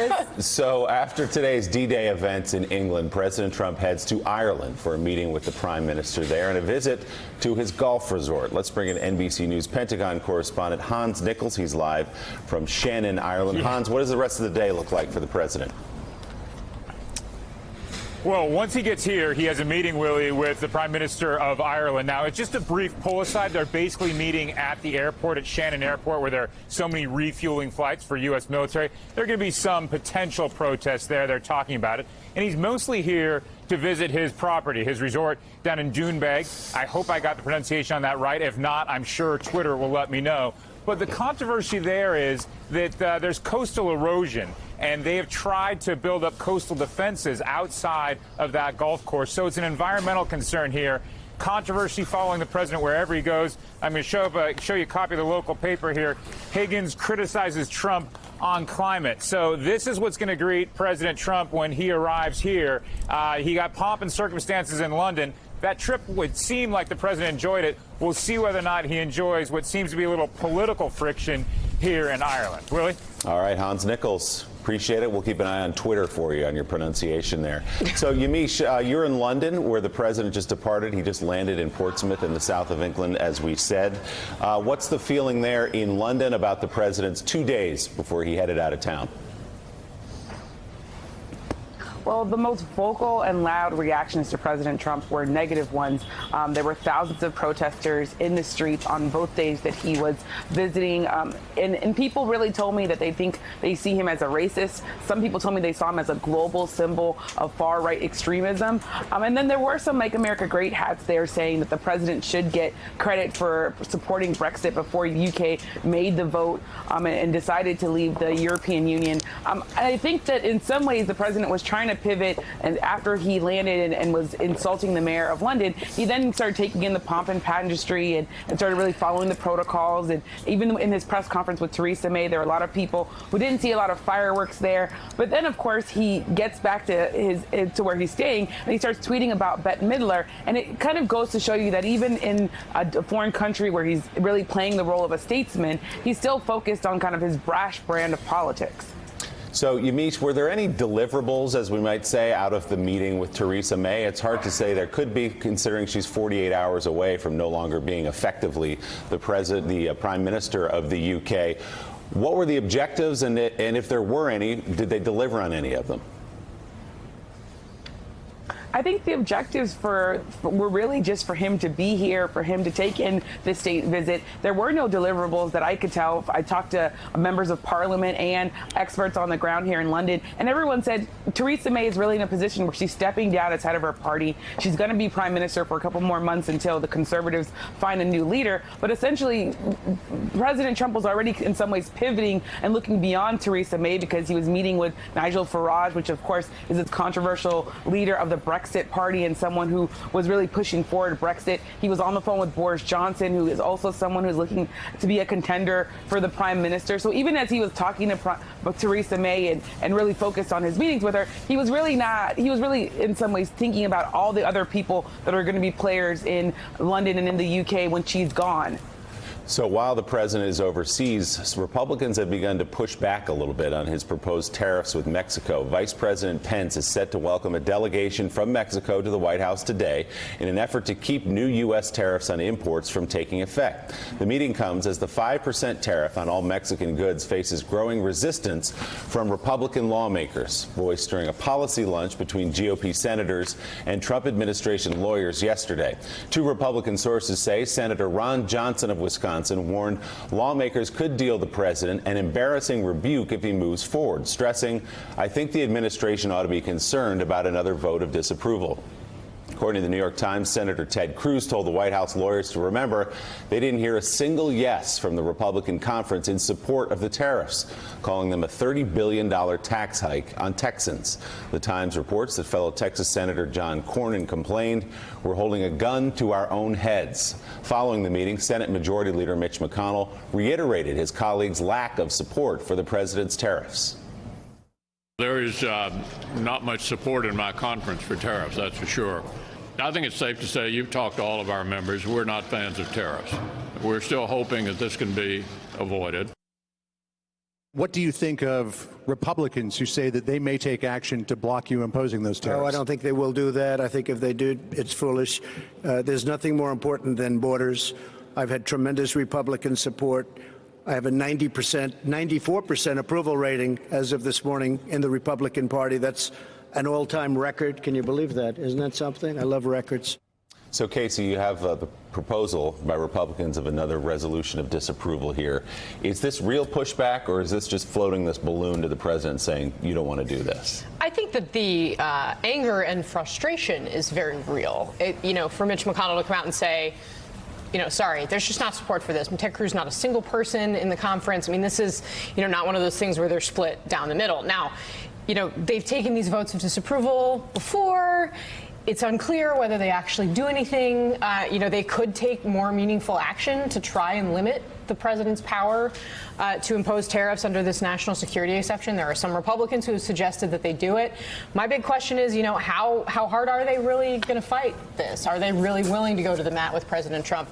Chris. So after today's D-Day events in England, President Trump heads to Ireland for a meeting with the Prime Minister there and a visit to his golf resort. Let's bring in NBC News Pentagon correspondent Hans Nichols. He's live from Shannon, Ireland. Hans, what does the rest of the day look like for the president? Well, once he gets here, he has a meeting, Willie, with the Prime Minister of Ireland. Now, it's just a brief pull aside. They're basically meeting at the airport, at Shannon Airport, where there are so many refueling flights for U.S. military. There are going to be some potential protests there. They're talking about it. And he's mostly here to visit his property, his resort down in Doonbeg. I hope I got the pronunciation on that right. If not, I'm sure Twitter will let me know. But the controversy there is that there's coastal erosion, and they have tried to build up coastal defenses outside of that golf course. So it's an environmental concern here. Controversy following the president wherever he goes. I'm going to show you a copy of the local paper here. Higgins criticizes Trump on climate. So this is what's going to greet President Trump when he arrives here. He got pomp and circumstances in London. That trip would seem like the president enjoyed it. We'll see whether or not he enjoys what seems to be a little political friction here in Ireland. Willie? All right, Hans Nichols. Appreciate it. We'll keep an eye on Twitter for you on your pronunciation there. So, Yamiche, you're in London, where the president just departed. He just landed in Portsmouth in the south of England, as we said. What's the feeling there in London about the president's 2 days before he headed out of town? Well, the most vocal and loud reactions to President Trump were negative ones. There were thousands of protesters in the streets on both days that he was visiting. And people really told me that they see him as a racist. Some people told me they saw him as a global symbol of far-right extremism. And then there were some Make America Great hats there saying that the president should get credit for supporting Brexit before the UK made the vote and decided to leave the European Union. I think that in some ways the president was trying to pivot, and after he landed and was insulting the mayor of London, he then started taking in the pomp and pageantry and started really following the protocols. And even in his press conference with Theresa May, there were a lot of people who didn't see a lot of fireworks there. But then, of course, he gets back to where he's staying, and he starts tweeting about Bette Midler. And it kind of goes to show you that even in a foreign country where he's really playing the role of a statesman, he's still focused on kind of his brash brand of politics. So, Yamiche, were there any deliverables, as we might say, out of the meeting with Theresa May? It's hard to say. There could be, considering she's 48 hours away from no longer being effectively the Prime Minister of the UK. What were the objectives, and if there were any, did they deliver on any of them? I think the objectives were really just for him to be here, for him to take in the state visit. There were no deliverables that I could tell. I talked to members of parliament and experts on the ground here in London, and everyone said Theresa May is really in a position where she's stepping down as head of her party. She's going to be prime minister for a couple more months until the Conservatives find a new leader. But essentially, President Trump was already in some ways pivoting and looking beyond Theresa May, because he was meeting with Nigel Farage, which of course is a controversial leader of the Brexit party and someone who was really pushing forward Brexit. He was on the phone with Boris Johnson, who is also someone who's looking to be a contender for the prime minister. So even as he was talking to Theresa May and really focused on his meetings with her, he was really in some ways thinking about all the other people that are going to be players in London and in the UK when she's gone. So while the president is overseas, Republicans have begun to push back a little bit on his proposed tariffs with Mexico. Vice President Pence is set to welcome a delegation from Mexico to the White House today in an effort to keep new U.S. tariffs on imports from taking effect. The meeting comes as the 5% tariff on all Mexican goods faces growing resistance from Republican lawmakers, voiced during a policy lunch between GOP senators and Trump administration lawyers yesterday. Two Republican sources say Senator Ron Johnson of Wisconsin warned lawmakers could deal the president an embarrassing rebuke if he moves forward, stressing, "I think the administration ought to be concerned about another vote of disapproval." According to the New York Times, Senator Ted Cruz told the White House lawyers to remember they didn't hear a single yes from the Republican conference in support of the tariffs, calling them a $30 billion tax hike on Texans. The Times reports that fellow Texas Senator John Cornyn complained, "We're holding a gun to our own heads." Following the meeting, Senate Majority Leader Mitch McConnell reiterated his colleagues' lack of support for the president's tariffs. There is not much support in my conference for tariffs, that's for sure. I think it's safe to say, you've talked to all of our members, we're not fans of tariffs. We're still hoping that this can be avoided. What do you think of Republicans who say that they may take action to block you imposing those tariffs? No, I don't think they will do that. I think if they do, it's foolish. There's nothing more important than borders. I've had tremendous Republican support. I have a 94% approval rating as of this morning in the Republican Party. That's an all-time record. Can you believe that? Isn't that something? I love records. So, Casey, you have the proposal by Republicans of another resolution of disapproval here. Is this real pushback, or is this just floating this balloon to the president saying you don't want to do this? I think that the anger and frustration is very real. For Mitch McConnell to come out and say, sorry, there's just not support for this. Ted Cruz, not a single person in the conference. I mean, this is, not one of those things where they're split down the middle. Now, they've taken these votes of disapproval before. It's unclear whether they actually do anything. They could take more meaningful action to try and limit the president's power to impose tariffs under this national security exception. There are some Republicans who have suggested that they do it. My big question is, how hard are they really going to fight this? Are they really willing to go to the mat with President Trump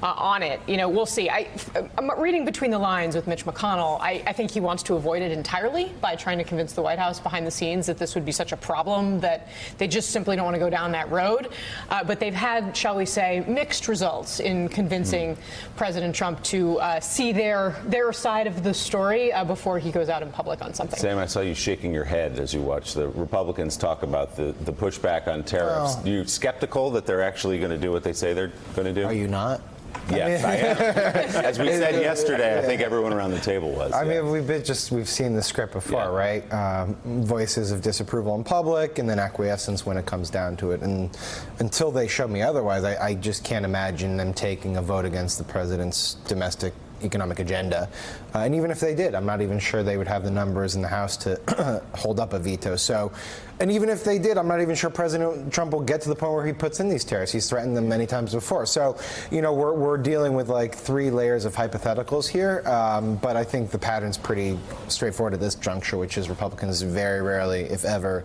on it? We'll see. I'm reading between the lines with Mitch McConnell. I think he wants to avoid it entirely by trying to convince the White House behind the scenes that this would be such a problem that they just simply don't want to go down that road. But they've had, shall we say, mixed results in convincing President Trump to see their side of the story before he goes out in public on something. Sam, I saw you shaking your head as you watch the Republicans talk about the pushback on tariffs. Are you skeptical that they're actually going to do what they say they're going to do? Are you not? Yes, I am. As we said yesterday, I think everyone around the table was. I mean, we've seen the script before, right? Voices of disapproval in public, and then acquiescence when it comes down to it. And until they show me otherwise, I just can't imagine them taking a vote against the president's domestic economic agenda. And even if they did, I'm not even sure they would have the numbers in the House to hold up a veto. So, and even if they did, I'm not even sure President Trump will get to the point where he puts in these tariffs. He's threatened them many times before. So, we're dealing with like 3 layers of hypotheticals here. But I think the pattern's pretty straightforward at this juncture, which is Republicans very rarely, if ever,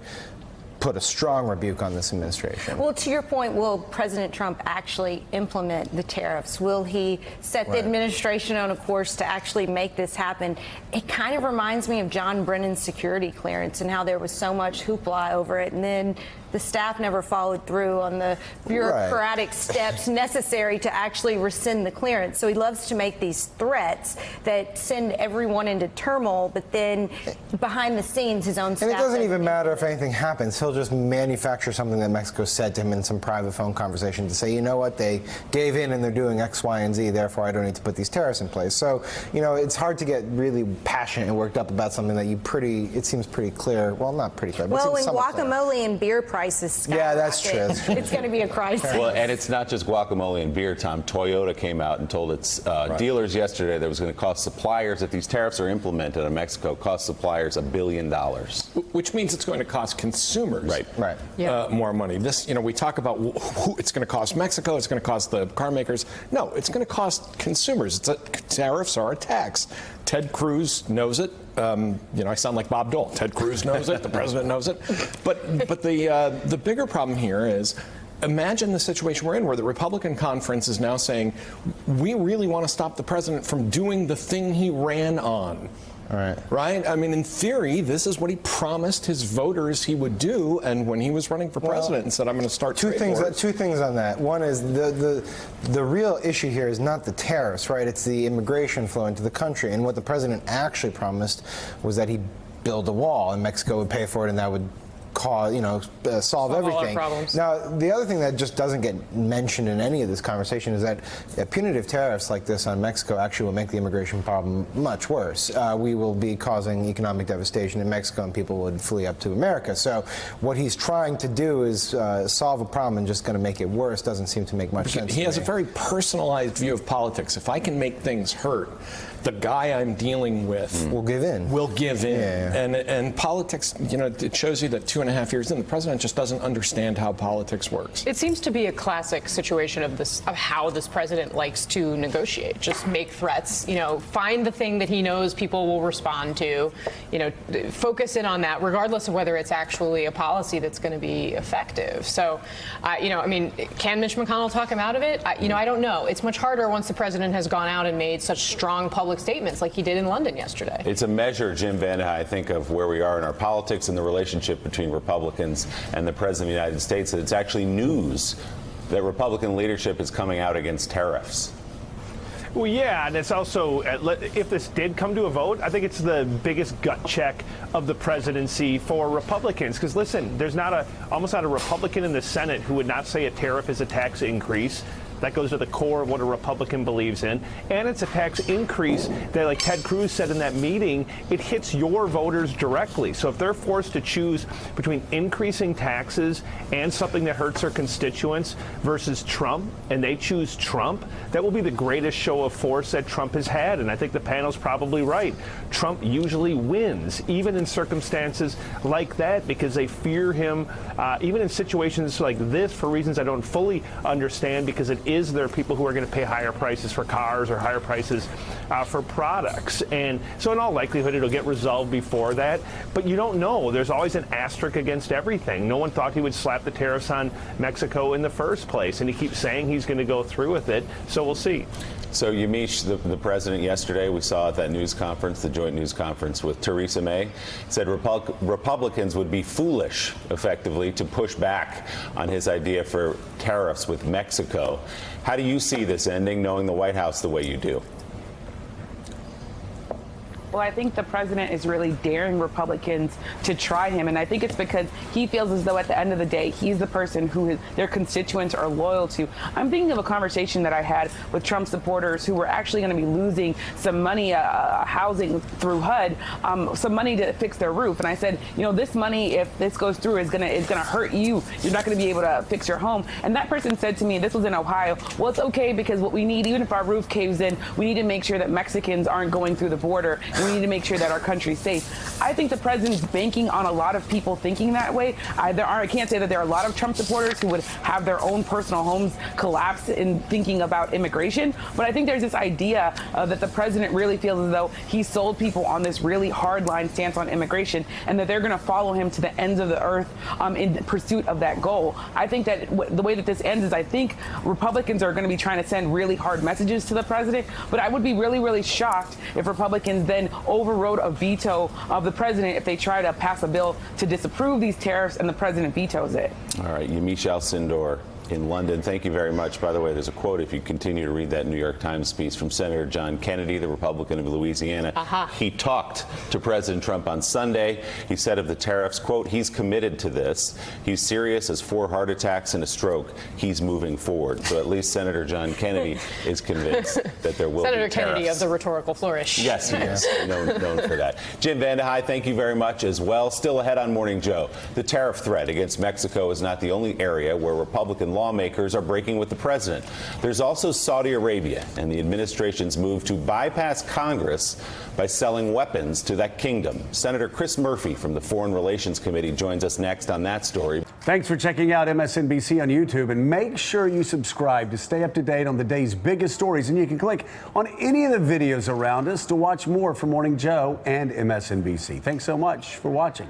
put a strong rebuke on this administration. Well, to your point, will President Trump actually implement the tariffs? Will he set the administration on a course to actually make this happen? It kind of reminds me of John Brennan's security clearance and how there was so much hoopla over it, and then the staff never followed through on the bureaucratic steps necessary to actually rescind the clearance. So he loves to make these threats that send everyone into turmoil, but then behind the scenes, his own staff. And it doesn't even matter if anything happens. He'll just manufacture something that Mexico said to him in some private phone conversation to say, you know what, they gave in and they're doing X, Y, and Z, therefore I don't need to put these tariffs in place. So, it's hard to get really passionate and worked up about something that it seems pretty clear. Well, not pretty clear, but well, when guacamole and beer prices skyrocket, yeah, that's true. It's going to be a crisis. Well, and it's not just guacamole and beer, Tom. Toyota came out and told its dealers yesterday that it was going to cost suppliers, if these tariffs are implemented in Mexico, cost suppliers $1 billion. Which means it's going to cost consumers more money. This, we talk about who it's going to cost Mexico, it's going to cost the car makers. No, it's going to cost consumers. Tariffs are a tax. Ted Cruz knows it. I sound like Bob Dole. Ted Cruz knows it. The president knows it. But the bigger problem here is, imagine the situation we're in where the Republican conference is now saying, we really want to stop the president from doing the thing he ran on. Right? I mean, in theory, this is what he promised his voters he would do, and when he was running for president and said, I'm going to start two things on that. One is the real issue here is not the tariffs, right? It's the immigration flow into the country. And what the president actually promised was that he'd build a wall, and Mexico would pay for it, and that would solve everything. All our problems. Now, the other thing that just doesn't get mentioned in any of this conversation is that punitive tariffs like this on Mexico actually will make the immigration problem much worse. We will be causing economic devastation in Mexico, and people would flee up to America. So what he's trying to do is solve a problem and just going to make it worse. Doesn't seem to make much sense. He has a very personalized view of politics. If I can make things hurt, the guy I'm dealing with will give in. Yeah. And politics, it shows you that 2.5 years in, the president just doesn't understand how politics works. It seems to be a classic situation of how this president likes to negotiate. Just make threats, find the thing that he knows people will respond to, focus in on that, regardless of whether it's actually a policy that's going to be effective. So, can Mitch McConnell talk him out of it? I don't know. It's much harder once the president has gone out and made such strong public public statements like he did in London yesterday. It's a measure, Jim Vandehei, I think, of where we are in our politics and the relationship between Republicans and the President of the United States, that it's actually news that Republican leadership is coming out against tariffs. Well, yeah, and it's also, if this did come to a vote, I think it's the biggest gut check of the presidency for Republicans. Because listen, there's almost not a Republican in the Senate who would not say a tariff is a tax increase. That goes to the core of what a Republican believes in. And it's a tax increase that, like Ted Cruz said in that meeting, it hits your voters directly. So if they're forced to choose between increasing taxes and something that hurts their constituents versus Trump, and they choose Trump, that will be the greatest show of force that Trump has had. And I think the panel's probably right. Trump usually wins, even in circumstances like that, because they fear him, even in situations like this, for reasons I don't fully understand, because there are people who are going to pay higher prices for cars or higher prices for products. And so in all likelihood, it'll get resolved before that. But you don't know. There's always an asterisk against everything. No one thought he would slap the tariffs on Mexico in the first place. And he keeps saying he's going to go through with it. So we'll see. So, Yamiche, the president yesterday, we saw at that news conference, the joint news conference with Theresa May, said Republicans would be foolish, effectively, to push back on his idea for tariffs with Mexico. How do you see this ending, knowing the White House the way you do? Well, I think the president is really daring Republicans to try him. And I think it's because he feels as though at the end of the day, he's the person who their constituents are loyal to. I'm thinking of a conversation that I had with Trump supporters who were actually going to be losing some money, housing through HUD, some money to fix their roof. And I said, you know, this money, if this goes through, is going to hurt you. You're not going to be able to fix your home. And that person said to me, this was in Ohio, well, it's okay, because what we need, even if our roof caves in, we need to make sure that Mexicans aren't going through the border. We need to make sure that our country's safe. I think the president's banking on a lot of people thinking that way. I can't say that there are a lot of Trump supporters who would have their own personal homes collapse in thinking about immigration. But I think there's this idea that the president really feels as though he sold people on this really hardline stance on immigration, and that they're going to follow him to the ends of the earth in pursuit of that goal. I think that the way that this ends is, I think Republicans are going to be trying to send really hard messages to the president. But I would be really, really shocked if Republicans then overrode a veto of the president if they try to pass a bill to disapprove these tariffs and the president vetoes it. All right, Yamiche Alcindor in London, thank you very much. By the way, there's a quote, if you continue to read that New York Times piece, from Senator John Kennedy, the Republican of Louisiana. He talked to President Trump on Sunday. He said of the tariffs, quote, he's committed to this. He's serious as 4 heart attacks and a stroke. He's moving forward. So at least Senator John Kennedy is convinced that there will be tariffs. Senator Kennedy of the rhetorical flourish. Yes, he is known for that. Jim Vandehei, thank you very much as well. Still ahead on Morning Joe. The tariff threat against Mexico is not the only area where Republican lawmakers are breaking with the president. There's also Saudi Arabia and the administration's move to bypass Congress by selling weapons to that kingdom. Senator Chris Murphy from the Foreign Relations Committee joins us next on that story. Thanks for checking out MSNBC on YouTube, and make sure you subscribe to stay up to date on the day's biggest stories. And you can click on any of the videos around us to watch more from Morning Joe and MSNBC. Thanks so much for watching.